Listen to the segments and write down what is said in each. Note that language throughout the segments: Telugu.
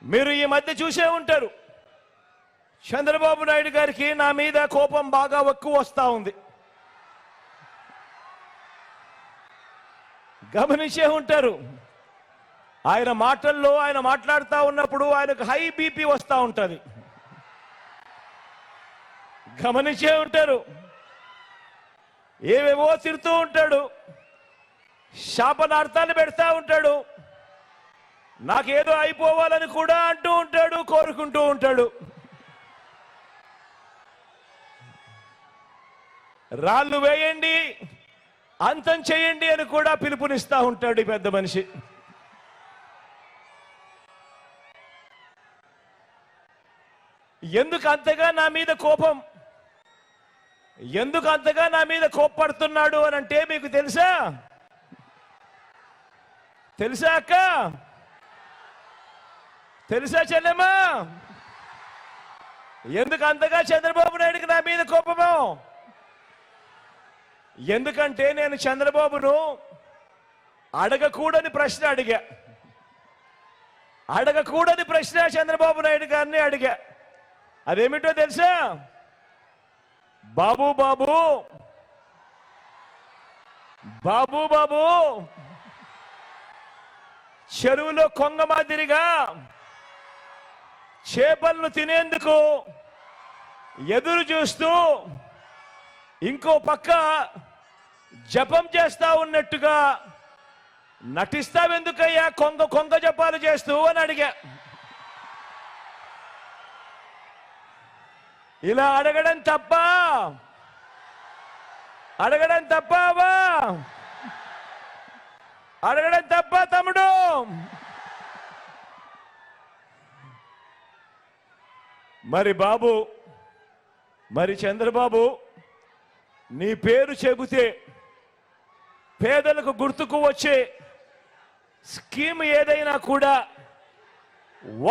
మీరు ఈ మధ్య చూసే ఉంటారు, చంద్రబాబు నాయుడు గారికి నా మీద కోపం బాగా ఎక్కువ వస్తూ ఉంది. గమనించే ఉంటారు, ఆయన మాటల్లో ఆయన మాట్లాడుతూ ఉన్నప్పుడు ఆయనకు హై బీపీ వస్తూ ఉంటుంది. గమనించే ఉంటారు, ఏవేవో తిరుగుతూ ఉంటాడు, శాపనార్థాలు పెడతా ఉంటాడు, నాకేదో అయిపోవాలని కూడా అంటూ ఉంటాడు, కోరుకుంటూ ఉంటాడు. రాళ్ళు వేయండి, అంతం చేయండి అని కూడా పిలుపునిస్తా ఉంటాడు ఈ పెద్ద మనిషి. ఎందుకు అంతగా నా మీద కోపం, ఎందుకు అంతగా నా మీద కోప్పడుతున్నాడు అని అంటే మీకు తెలుసా? తెలుసా అక్క? తెలుసా చెల్లెమ్మా? ఎందుకు అంతగా చంద్రబాబు నాయుడికి నా మీద కోపమో? ఎందుకంటే నేను చంద్రబాబును అడగకూడని ప్రశ్న అడిగా. అడగకూడని ప్రశ్న చంద్రబాబు నాయుడు గారిని అడిగా. అదేమిటో తెలుసా? బాబు బాబు బాబు బాబు చెరువులో కొంగ మాదిరిగా చేపలను తినేందుకు ఎదురు చూస్తూ ఇంకో పక్క జపం చేస్తా ఉన్నట్టుగా నటిస్తావెందుకయ్యా కొంగ కొంగ జపాలు చేస్తూ అని అడిగా. ఇలా అడగడం తప్ప? అడగడం తప్పవా? అడగడం తప్ప తమ్ముడు? మరి బాబు, మరి చంద్రబాబు, నీ పేరు చెబితే పేదలకు గుర్తుకు వచ్చే స్కీమ్ ఏదైనా కూడా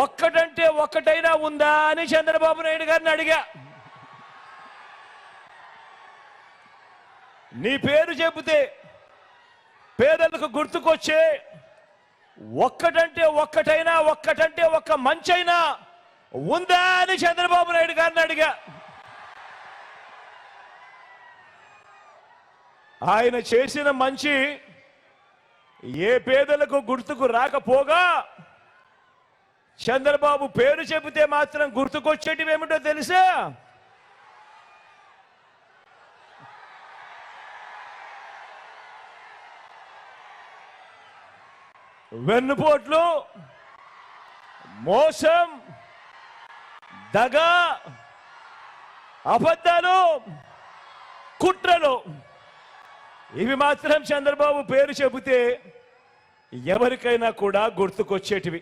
ఒక్కటంటే ఒక్కటైనా ఉందా అని చంద్రబాబు నాయుడు గారిని అడిగా. నీ పేరు చెబితే పేదలకు గుర్తుకొచ్చే ఒక్కటంటే ఒక్క మంచైనా ఉందా అని చంద్రబాబు నాయుడు గారిని అడిగా. ఆయన చేసిన మంచి ఏ పేదలకు గుర్తుకు రాకపోగా చంద్రబాబు పేరు చెబితే మాత్రం గుర్తుకొచ్చేటివి ఏమిటో తెలుసా? వెన్నుపోట్లు, మోసం, దగ, అబద్ధాలు, కుట్రలు, ఇవి మాత్రం చంద్రబాబు పేరు చెబితే ఎవరికైనా కూడా గుర్తుకొచ్చేటివి.